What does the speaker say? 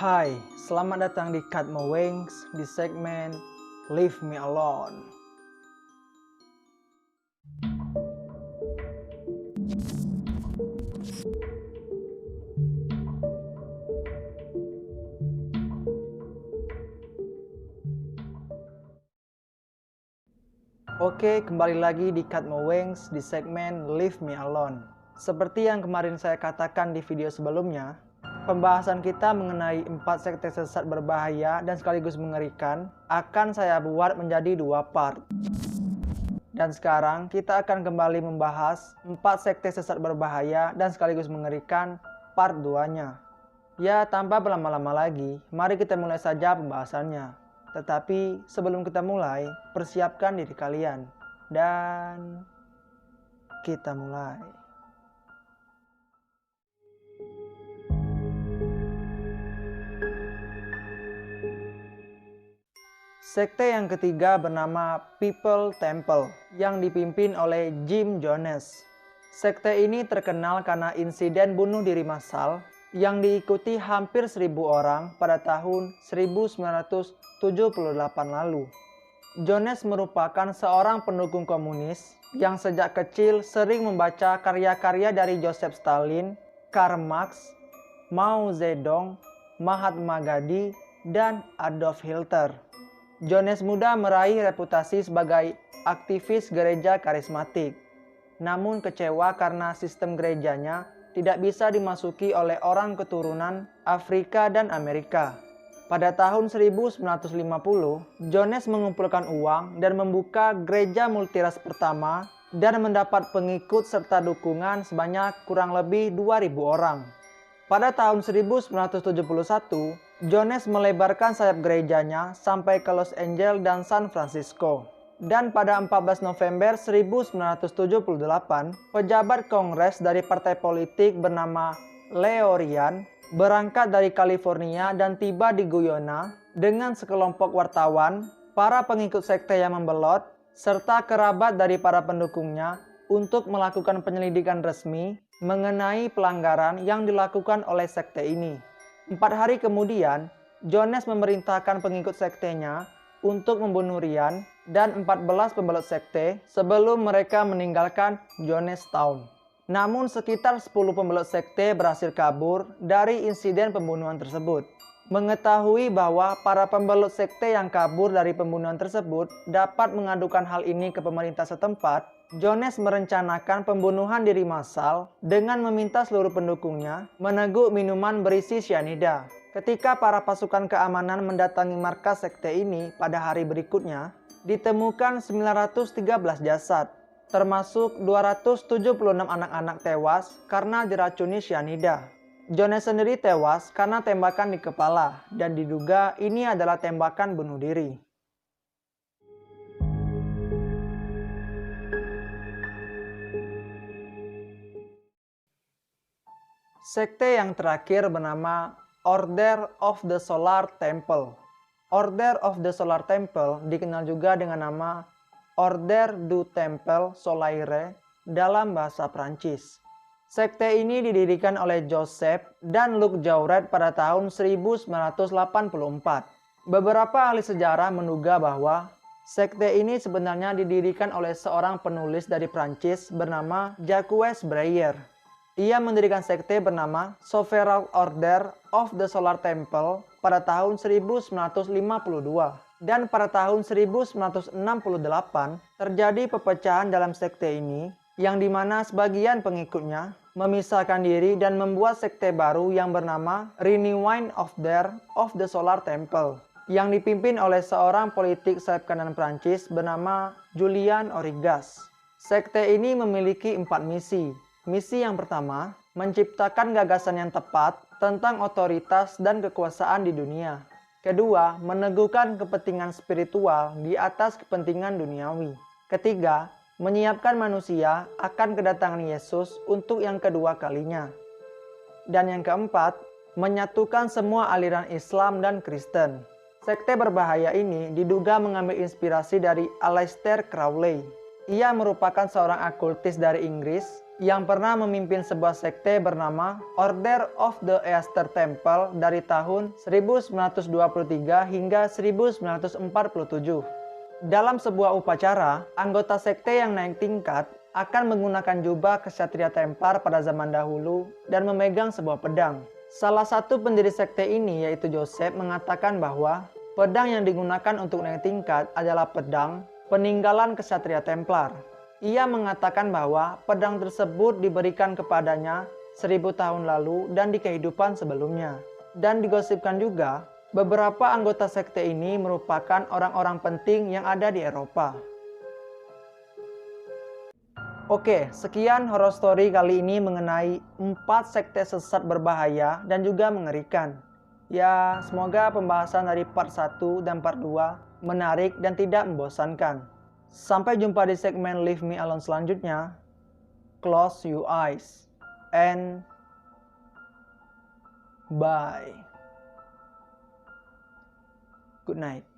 Hai, selamat datang di Cut My Wings di segmen Leave Me Alone. Oke, kembali lagi di Cut My Wings di segmen Leave Me Alone. Seperti yang kemarin saya katakan di video sebelumnya, pembahasan kita mengenai 4 sekte sesat berbahaya dan sekaligus mengerikan akan saya buat menjadi 2 part. Dan sekarang kita akan kembali membahas 4 sekte sesat berbahaya dan sekaligus mengerikan part 2-nya. Ya, tanpa berlama-lama lagi, mari kita mulai saja pembahasannya. Tetapi sebelum kita mulai, persiapkan diri kalian. Dan kita mulai. Sekte yang ketiga bernama People Temple yang dipimpin oleh Jim Jones. Sekte ini terkenal karena insiden bunuh diri massal yang diikuti hampir 1.000 orang pada tahun 1978 lalu. Jones merupakan seorang pendukung komunis yang sejak kecil sering membaca karya-karya dari Joseph Stalin, Karl Marx, Mao Zedong, Mahatma Gandhi, dan Adolf Hitler. Jones muda meraih reputasi sebagai aktivis gereja karismatik, namun kecewa karena sistem gerejanya tidak bisa dimasuki oleh orang keturunan Afrika dan Amerika. Pada tahun 1950, Jones mengumpulkan uang dan membuka gereja multiras pertama dan mendapat pengikut serta dukungan sebanyak kurang lebih 2.000 orang. Pada tahun 1971, Jones melebarkan sayap gerejanya sampai ke Los Angeles dan San Francisco. Dan pada 14 November 1978, pejabat Kongres dari partai politik bernama Leo Ryan berangkat dari California dan tiba di Guyana dengan sekelompok wartawan, para pengikut sekte yang membelot, serta kerabat dari para pendukungnya untuk melakukan penyelidikan resmi mengenai pelanggaran yang dilakukan oleh sekte ini. 4 hari kemudian, Jones memerintahkan pengikut sektenya untuk membunuh Ryan dan 14 pembelot sekte sebelum mereka meninggalkan Jonestown. Namun sekitar 10 pembelot sekte berhasil kabur dari insiden pembunuhan tersebut. Mengetahui bahwa para pembelot sekte yang kabur dari pembunuhan tersebut dapat mengadukan hal ini ke pemerintah setempat, Jones merencanakan pembunuhan diri massal dengan meminta seluruh pendukungnya meneguk minuman berisi cyanida. Ketika para pasukan keamanan mendatangi markas sekte ini pada hari berikutnya, ditemukan 913 jasad, termasuk 276 anak-anak tewas karena diracuni cyanida. Jones sendiri tewas karena tembakan di kepala dan diduga ini adalah tembakan bunuh diri. Sekte yang terakhir bernama Order of the Solar Temple. Order of the Solar Temple dikenal juga dengan nama Order du Temple Solaire dalam bahasa Prancis. Sekte ini didirikan oleh Joseph dan Luc Jouret pada tahun 1984. Beberapa ahli sejarah menduga bahwa sekte ini sebenarnya didirikan oleh seorang penulis dari Prancis bernama Jacques Breyer. Ia mendirikan sekte bernama Sovereign Order of the Solar Temple pada tahun 1952. Dan pada tahun 1968 terjadi perpecahan dalam sekte ini yang dimana sebagian pengikutnya memisahkan diri dan membuat sekte baru yang bernama Renewing Order of the Solar Temple yang dipimpin oleh seorang politik sayap kanan Prancis bernama Julian Origas. Sekte ini memiliki 4 misi. Misi yang pertama, menciptakan gagasan yang tepat tentang otoritas dan kekuasaan di dunia. Kedua, meneguhkan kepentingan spiritual di atas kepentingan duniawi. Ketiga, menyiapkan manusia akan kedatangan Yesus untuk yang kedua kalinya. Dan yang keempat, menyatukan semua aliran Islam dan Kristen. Sekte berbahaya ini diduga mengambil inspirasi dari Aleister Crowley. Ia merupakan seorang akultis dari Inggris yang pernah memimpin sebuah sekte bernama Order of the Easter Temple dari tahun 1923 hingga 1947. Dalam sebuah upacara, anggota sekte yang naik tingkat akan menggunakan jubah ksatria Templar pada zaman dahulu dan memegang sebuah pedang. Salah satu pendiri sekte ini, yaitu Joseph, mengatakan bahwa pedang yang digunakan untuk naik tingkat adalah pedang peninggalan ksatria Templar. Ia mengatakan bahwa pedang tersebut diberikan kepadanya 1000 tahun lalu dan di kehidupan sebelumnya. Dan digosipkan juga, beberapa anggota sekte ini merupakan orang-orang penting yang ada di Eropa. Oke, sekian horror story kali ini mengenai 4 sekte sesat berbahaya dan juga mengerikan. Ya, semoga pembahasan dari part 1 dan part 2 menarik dan tidak membosankan. Sampai jumpa di segmen Leave Me Alone selanjutnya. Close your eyes and bye. Good night.